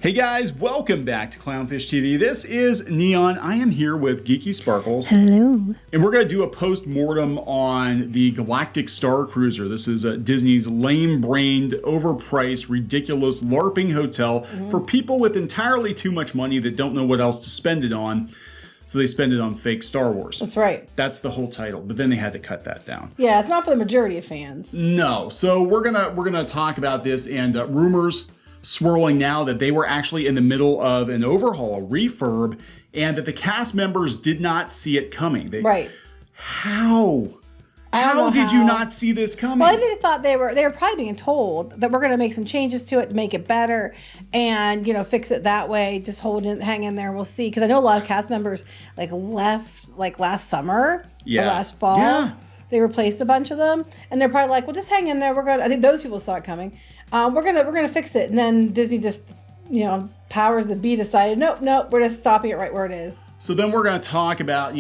Hey guys, welcome back to Clownfish TV. This is Neon. I am here with Geeky Sparkles. Hello. And we're going to do a post-mortem on the Galactic Starcruiser. This is Disney's lame-brained, overpriced, ridiculous LARPing hotel for people with entirely too much money that don't know what else to spend it on. So they spend it on fake Star Wars. That's right. That's the whole title, but then they had to cut that down. Yeah, it's not for the majority of fans. No. So we're gonna talk about this, and rumors swirling now that they were actually in the middle of an overhaul, a refurb, and that the cast members did not see it coming. Right. How? How did you not see this coming? Well, I think they thought they were probably being told that we're going to make some changes to it to make it better, and fix it that way. Just hang in there. We'll see. Because I know a lot of cast members left last summer, or last fall. Yeah. They replaced a bunch of them, and they're probably like, "Well, just hang in there. We're going." I think those people saw it coming. We're gonna fix it, and then Disney just powers that be decided, nope, we're just stopping it right where it is. So then we're going to talk about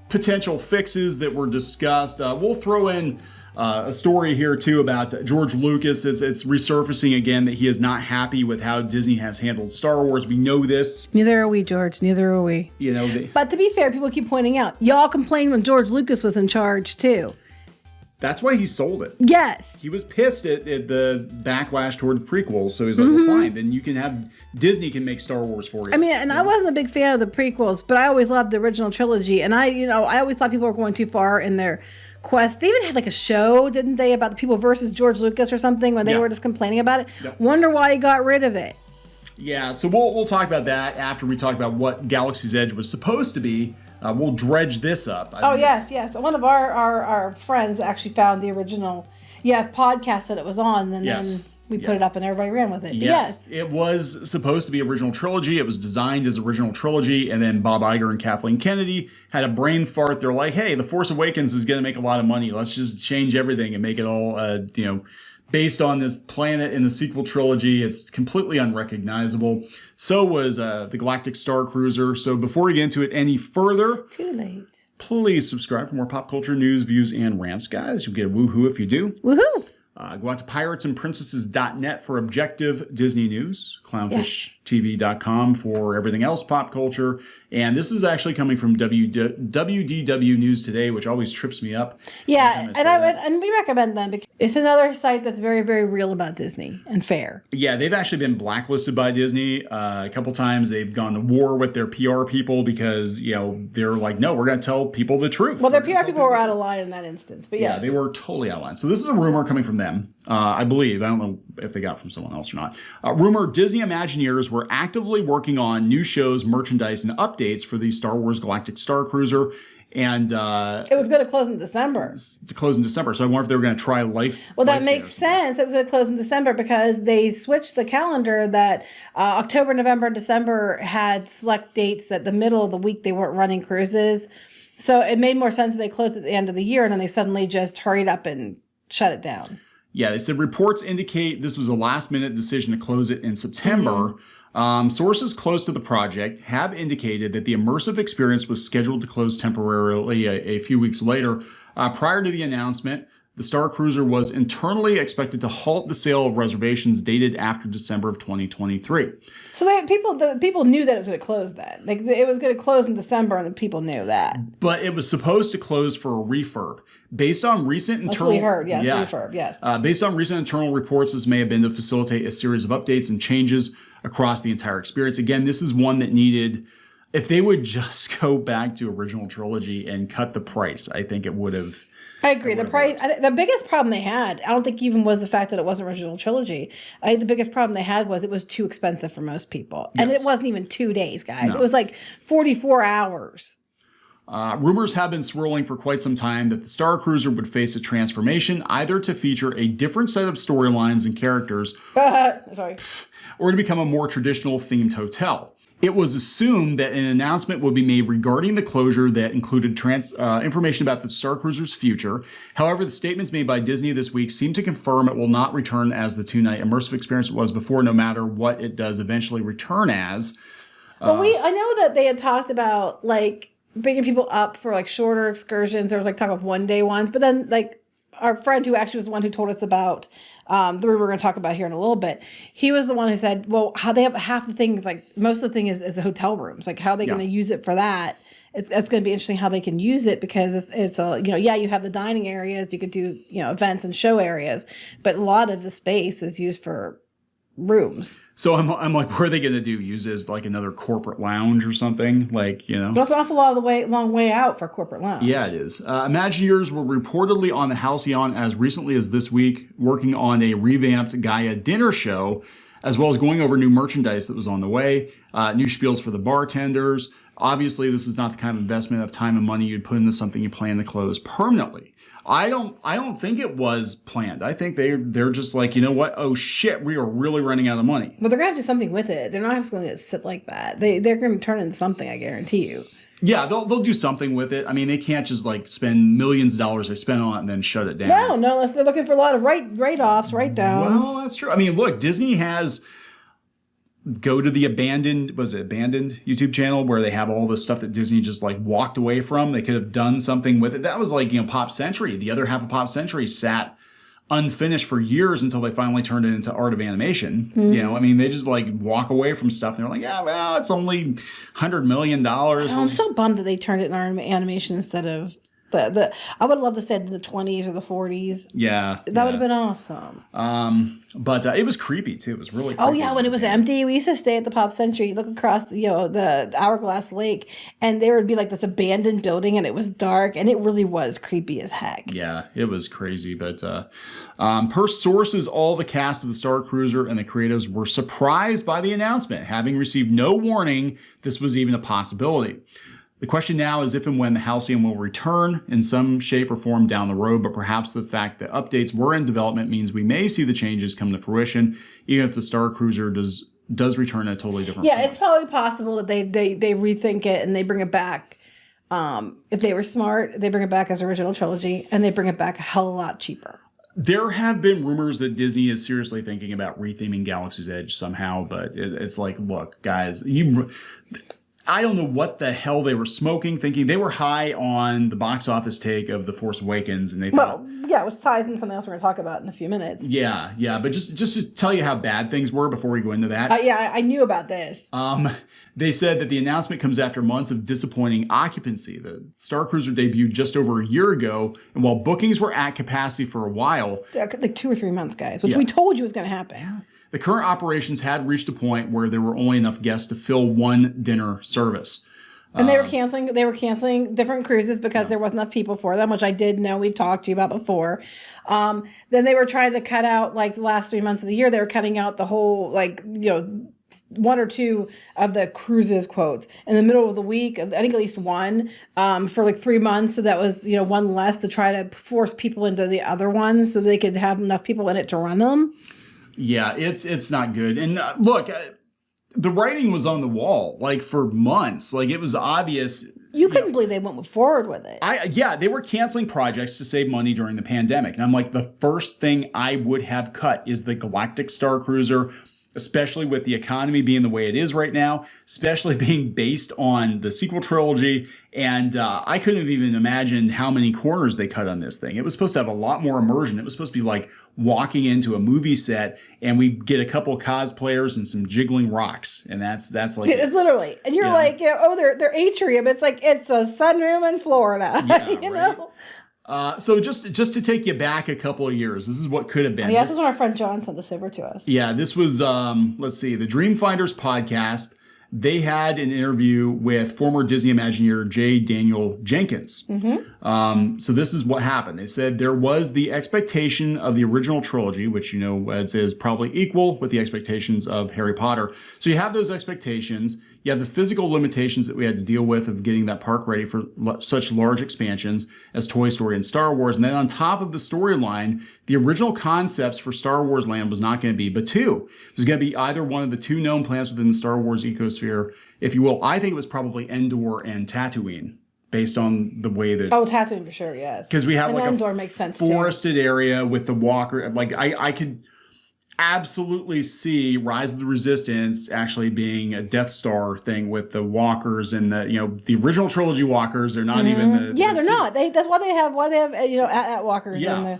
potential fixes that were discussed. We'll throw in a story here too about George Lucas. It's resurfacing again that he is not happy with how Disney has handled Star Wars. We know this. Neither are we, George. Neither are we. But to be fair, people keep pointing out, y'all complained when George Lucas was in charge too. That's why he sold it. Yes. He was pissed at the backlash toward prequels, so he's like, well, fine, then Disney can make Star Wars for you. I mean, and I wasn't a big fan of the prequels, but I always loved the original trilogy, and I always thought people were going too far in their quest. They even had a show, didn't they, about the people versus George Lucas or something, when they were just complaining about it. Yep. Wonder why he got rid of it. Yeah, so we'll talk about that after we talk about what Galaxy's Edge was supposed to be. We'll dredge this up. Yes. One of our friends actually found the original podcast that it was on, and then we put it up and everybody ran with it. Yes, it was supposed to be original trilogy. It was designed as original trilogy, and then Bob Iger and Kathleen Kennedy had a brain fart. They're like, hey, The Force Awakens is going to make a lot of money. Let's just change everything and make it all, based on this planet in the sequel trilogy. It's completely unrecognizable. So was the Galactic Starcruiser. So before we get into it any further, too late. Please subscribe for more pop culture news, views, and rants, guys. You'll get a woohoo if you do. Woohoo! Go out to piratesandprincesses.net for objective Disney news, clownshishtv.com for everything else pop culture. And this is actually coming from WDW News Today, which always trips me up. Yeah, and we recommend them because it's another site that's very, very real about Disney and fair. Yeah, they've actually been blacklisted by Disney a couple times. They've gone to war with their PR people because, they're like, no, we're going to tell people the truth. Well, their PR people were out of line in that instance, but yes. Yeah, they were totally out of line. So this is a rumor coming from them, I believe. I don't know if they got from someone else or not. Rumor, Disney Imagineers were actively working on new shows, merchandise, and updates for the Star Wars Galactic Starcruiser. And it was going to close in December. To close in December. So I wonder if they were going to try life. Well, that makes sense. It was going to close in December because they switched the calendar that October, November, and December had select dates that the middle of the week they weren't running cruises. So it made more sense that they closed at the end of the year, and then they suddenly just hurried up and shut it down. Yeah, they said reports indicate this was a last-minute decision to close it in September. Sources close to the project have indicated that the immersive experience was scheduled to close temporarily a few weeks later. Prior to the announcement, the Starcruiser was internally expected to halt the sale of reservations dated after December of 2023. So the people knew that it was going to close then. It was going to close in December, and the people knew that. But it was supposed to close for a refurb. Based on recent internal... That's what we heard, yes, refurb, yes. Based on recent internal reports, this may have been to facilitate a series of updates and changes across the entire experience. Again, this is one that needed... If they would just go back to original trilogy and cut the price, I think it would have... I agree. The price, the biggest problem they had, I don't think even was the fact that it wasn't original trilogy. I think the biggest problem they had was it was too expensive for most people. And it wasn't even 2 days, guys. No. It was like 44 hours. Rumors have been swirling for quite some time that the Starcruiser would face a transformation, either to feature a different set of storylines and characters, or to become a more traditional themed hotel. It was assumed that an announcement would be made regarding the closure that included information about the Starcruiser's future. However, the statements made by Disney this week seem to confirm it will not return as the two-night immersive experience it was before, no matter what it does eventually return as. Well, I know that they had talked about bringing people up for shorter excursions. There was talk of one-day ones, but then our friend who actually was the one who told us about the room we're going to talk about here in a little bit, he was the one who said, well, how they have half the things, like most of the thing is the hotel rooms, like how are they going to use it for that? It's going to be interesting how they can use it, because it's a, you have the dining areas, you could do, events and show areas, but a lot of the space is used for rooms. So I'm like, what are they going to do? Use it as like another corporate lounge or something? Like, Well, it's an awful lot of long way out for corporate lounge. Yeah, it is. Imagineers were reportedly on the Halcyon as recently as this week, working on a revamped Gaia dinner show, as well as going over new merchandise that was on the way, new spiels for the bartenders. Obviously, this is not the kind of investment of time and money you'd put into something you plan to close permanently. I don't think it was planned. I think they're just like, you know what? Oh shit, we are really running out of money. But they're gonna have to do something with it. They're not just gonna let it sit like that. They're gonna turn it into something, I guarantee you. Yeah, they'll do something with it. I mean, they can't just like spend millions of dollars they spend on it and then shut it down. No, unless they're looking for a lot of write-offs, write-downs. Well, that's true. I mean, look, Disney has. Go to the abandoned YouTube channel where they have all the stuff that Disney just like walked away from. They could have done something with it. That was like, Pop Century. The other half of Pop Century sat unfinished for years until they finally turned it into Art of Animation. Mm-hmm. I mean, they just like walk away from stuff and they're like, yeah, well, it's only $100 million. I'm so bummed that they turned it in Art of Animation instead of the I would love to say in the 20s or the 40s. Yeah. That would have been awesome. But it was creepy too. It was really creepy. Oh yeah, when it was empty, we used to stay at the Pop Century, look across the Hourglass Lake, and there would be like this abandoned building, and it was dark, and it really was creepy as heck. Yeah, it was crazy. But per sources, all the cast of the Starcruiser and the creatives were surprised by the announcement, having received no warning this was even a possibility. The question now is if and when the Halcyon will return in some shape or form down the road, but perhaps the fact that updates were in development means we may see the changes come to fruition, even if the Starcruiser does return in a totally different form. It's probably possible that they rethink it and they bring it back. If they were smart, they bring it back as original trilogy, and they bring it back a hell of a lot cheaper. There have been rumors that Disney is seriously thinking about retheming Galaxy's Edge somehow, but it's like, look, guys, I don't know what the hell they were smoking, thinking they were high on the box office take of The Force Awakens, and they thought, which ties into something else we're going to talk about in a few minutes. Yeah, but just to tell you how bad things were before we go into that. I knew about this. They said that the announcement comes after months of disappointing occupancy. The Starcruiser debuted just over a year ago, and while bookings were at capacity for a while, like 2 or 3 months, guys, which we told you was going to happen. Yeah. The current operations had reached a point where there were only enough guests to fill one dinner service. And they were canceling different cruises because there wasn't enough people for them, which I did know. We've talked to you about before. Then they were trying to cut out, like the last 3 months of the year, they were cutting out the whole, 1 or 2 of the cruises quotes in the middle of the week. I think at least one for like 3 months. So that was, one less to try to force people into the other ones so they could have enough people in it to run them. Yeah, it's not good. And look, the writing was on the wall, like for months. Like it was obvious. You couldn't believe they went forward with it. They were canceling projects to save money during the pandemic. And I'm like, the first thing I would have cut is the Galactic Starcruiser, especially with the economy being the way it is right now, especially being based on the sequel trilogy. And I couldn't have even imagined how many corners they cut on this thing. It was supposed to have a lot more immersion. It was supposed to be like walking into a movie set and we get a couple of cosplayers and some jiggling rocks. And that's like... It's literally. And you're like, their atrium. It's like, it's a sunroom in Florida. Yeah, you know? So just to take you back a couple of years, this is what could have been. This is when our friend John sent this over to us. Yeah, this was, let's see, the Dreamfinders podcast. They had an interview with former Disney Imagineer J. Daniel Jenkins. Mm-hmm. So this is what happened. They said there was the expectation of the original trilogy, which, I'd say is probably equal with the expectations of Harry Potter. So you have those expectations. You have the physical limitations that we had to deal with of getting that park ready for such large expansions as Toy Story and Star Wars. And then on top of the storyline, the original concepts for Star Wars Land was not going to be Batuu. It was going to be either one of the 2 known planets within the Star Wars ecosphere, if you will. I think it was probably Endor and Tatooine, based on the way that... Oh, Tatooine for sure, yes. Because we have like Endor a makes sense forested area with the walker. Like I could absolutely see Rise of the Resistance actually being a Death Star thing with the walkers and the original trilogy walkers. They're not even the... Yeah, they're not. That's why they have at walkers. Yeah.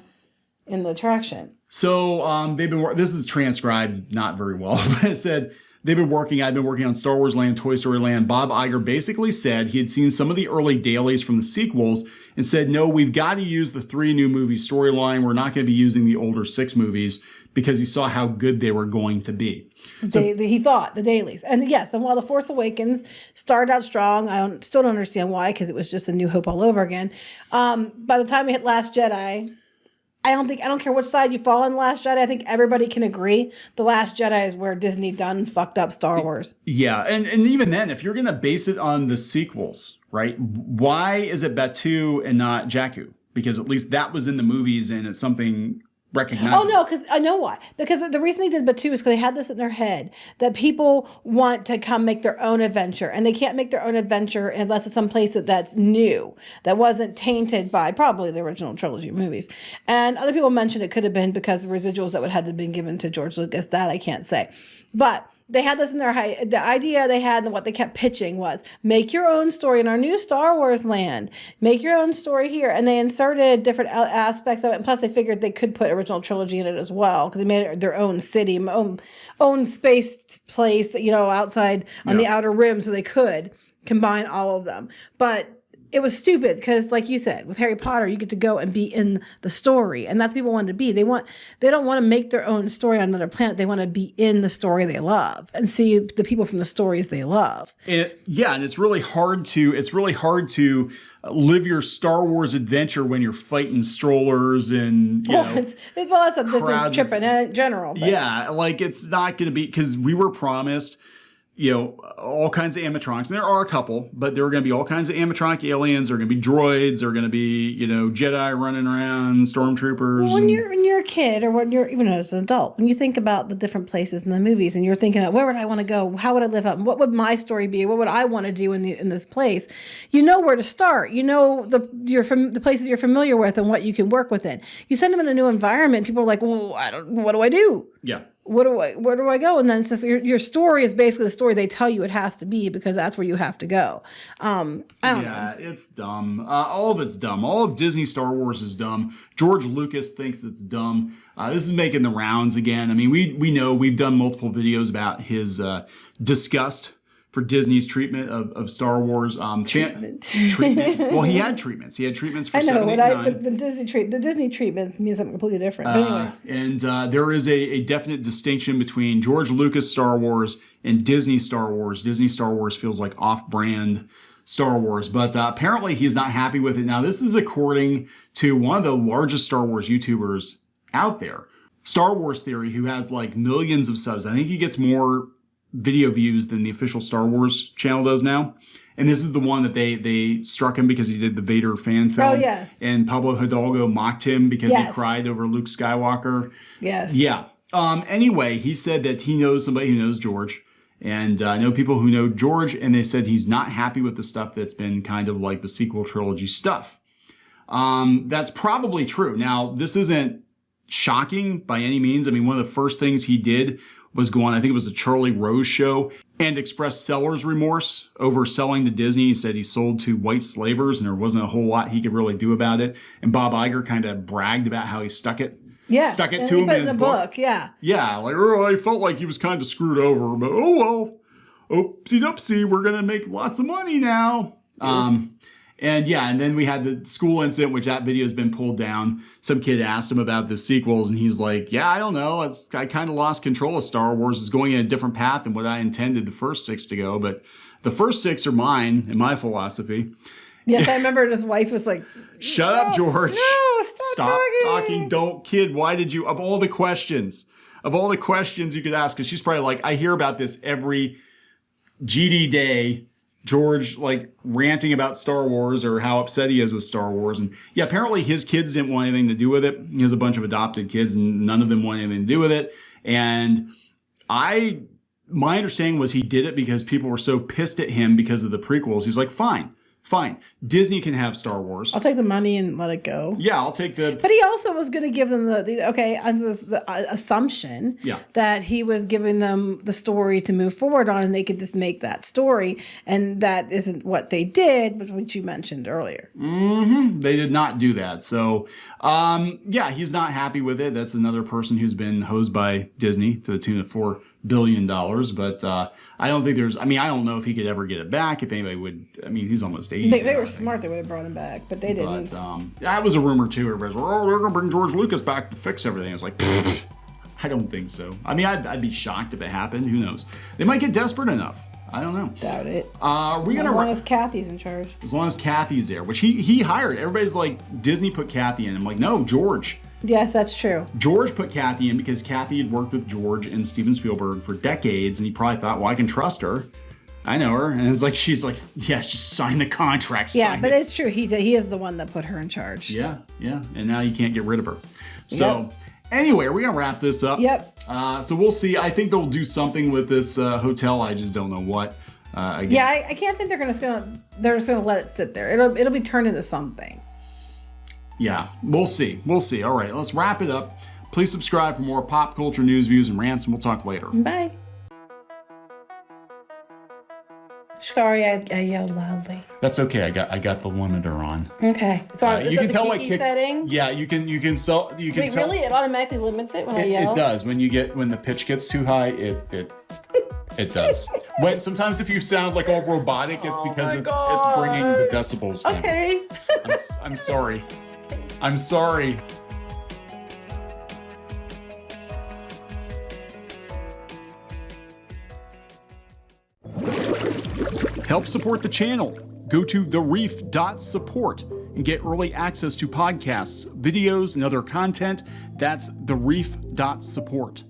in the attraction. So they've been. This is transcribed not very well, but it said they've been working. I've been working on Star Wars Land, Toy Story Land. Bob Iger basically said he had seen some of the early dailies from the sequels and said, no, we've got to use the 3 new movies storyline. We're not going to be using the older 6 movies because he saw how good they were going to be. So, he thought the dailies. And yes, and while The Force Awakens started out strong, I still don't understand why, because it was just A New Hope all over again. By the time we hit Last Jedi, I don't care which side you fall on The Last Jedi. I think everybody can agree The Last Jedi is where Disney done fucked up Star Wars. Yeah, and even then, if you're going to base it on the sequels, right, why is it Batuu and not Jakku? Because at least that was in the movies and it's something recognizable. Oh, no, because I know why. Because the reason they did Batuu is because they had this in their head that people want to come make their own adventure. And they can't make their own adventure unless it's someplace that's new, that wasn't tainted by probably the original trilogy movies. And other people mentioned it could have been because the residuals that would have been given to George Lucas. That I can't say. But they had this in their head. The idea they had and what they kept pitching was make your own story in our new Star Wars land. Make your own story here. And they inserted different aspects of it. And plus they figured they could put original trilogy in it as well because they made it their own city, own space place, outside on the outer rim so they could combine all of them. But it was stupid because, like you said, with Harry Potter, you get to go and be in the story, and that's what people want to be. They don't want to make their own story on another planet. They want to be in the story they love and see the people from the stories they love. And it's really hard to live your Star Wars adventure when you're fighting strollers and that's a Disney trip in general. But. Yeah, like it's not going to be because we were promised. All kinds of animatronics. And there are a couple, but there are going to be all kinds of animatronic aliens. There are going to be droids. There are going to be, Jedi running around, stormtroopers. When you're a kid or when you're even as an adult, when you think about the different places in the movies and you're thinking, where would I want to go? How would I live up? What would my story be? What would I want to do in this place? You know where to start. You know the places you're familiar with and what you can work within. You send them in a new environment. People are like, well, what do I do? Yeah. Where do I go? And then since your story is basically the story they tell you it has to be because that's where you have to go. I don't know. Yeah, it's dumb. All of it's dumb. All of Disney Star Wars is dumb. George Lucas thinks it's dumb. This is making the rounds again. I mean, we know we've done multiple videos about his disgust for Disney's treatment of Star Wars. Treatment. Well, he had treatments. He had treatments for 7, 8, 9. The Disney treatments mean something completely different. But anyway. And there is a definite distinction between George Lucas Star Wars and Disney Star Wars. Disney Star Wars feels like off-brand Star Wars, but apparently he's not happy with it. Now, this is according to one of the largest Star Wars YouTubers out there, Star Wars Theory, who has like millions of subs. I think he gets more video views than the official Star Wars channel does now. And this is the one that they struck him because he did the Vader fan film. Oh, yes. And Pablo Hidalgo mocked him because he cried over Luke Skywalker. Yes. Yeah. Anyway, he said that he knows somebody who knows George. And I know people who know George, and they said he's not happy with the stuff that's been kind of like the sequel trilogy stuff. That's probably true. Now, this isn't shocking by any means. I mean, one of the first things he did was go on, I think it was the Charlie Rose show, and expressed seller's remorse over selling to Disney. He said he sold to white slavers and there wasn't a whole lot he could really do about it. And Bob Iger kind of bragged about how he stuck it. Yeah. Stuck it to him in his book. Yeah. Yeah. Like, I felt like he was kind of screwed over, but oh well. Oopsie doopsie, we're going to make lots of money now. Yes. And then we had the school incident, which that video has been pulled down. Some kid asked him about the sequels, and he's like, yeah, I don't know. I kind of lost control of Star Wars. It's going in a different path than what I intended the first 6 to go. But the first 6 are mine in my philosophy. Yes, I remember his wife was like, shut up, George. No, stop talking. Don't, kid. Why did you, of all the questions you could ask, because she's probably like, I hear about this every GD day. George like ranting about Star Wars or how upset he is with Star Wars. And yeah, apparently his kids didn't want anything to do with it. He has a bunch of adopted kids and none of them want anything to do with it. And my understanding was he did it because people were so pissed at him because of the prequels. He's like, fine, Fine. Disney can have Star Wars. I'll take the money and let it go. Yeah, I'll take the... But he also was going to give them under the assumption that he was giving them the story to move forward on, and they could just make that story. And that isn't what they did, but what you mentioned earlier. Mm-hmm. They did not do that. So, yeah, he's not happy with it. That's another person who's been hosed by Disney to the tune of $4 billion. But I don't think there's... I mean, I don't know if he could ever get it back. If anybody would... I mean, he's almost 80. They were smart. They would have brought him back, but they didn't. But that was a rumor, too. Everybody's like, oh, they're going to bring George Lucas back to fix everything. It's like... I don't think so. I mean, I'd be shocked if it happened. Who knows? They might get desperate enough. I don't know. Doubt it. As long as Kathy's in charge. As long as Kathy's there, which he hired. Everybody's like, Disney put Kathy in. I'm like, no, George. Yes, that's true. George put Kathy in because Kathy had worked with George and Steven Spielberg for decades, and he probably thought, well, I can trust her. I know her. And it's like, she's like, yes, just sign the contract. Yeah, but it's true. He is the one that put her in charge. Yeah. And now you can't get rid of her. So anyway, we're going to wrap this up. Yep. So we'll see. I think they'll do something with this hotel. I just don't know what. Again. Yeah, I can't think they're just gonna let it sit there. It'll be turned into something. Yeah, we'll see. All right, let's wrap it up. Please subscribe for more pop culture news, views, and rants, and we'll talk later. Bye. Sorry, I yelled loudly. That's okay. I got the limiter on. Okay. So you can tell my kick setting. Yeah, you can tell. Really? It automatically limits it when I yell? It does. When the pitch gets too high, it does. Sometimes if you sound like all robotic, it's because it's bringing the decibels down. Okay. I'm sorry. I'm sorry. Help support the channel. Go to thereef.support and get early access to podcasts, videos, and other content. That's thereef.support.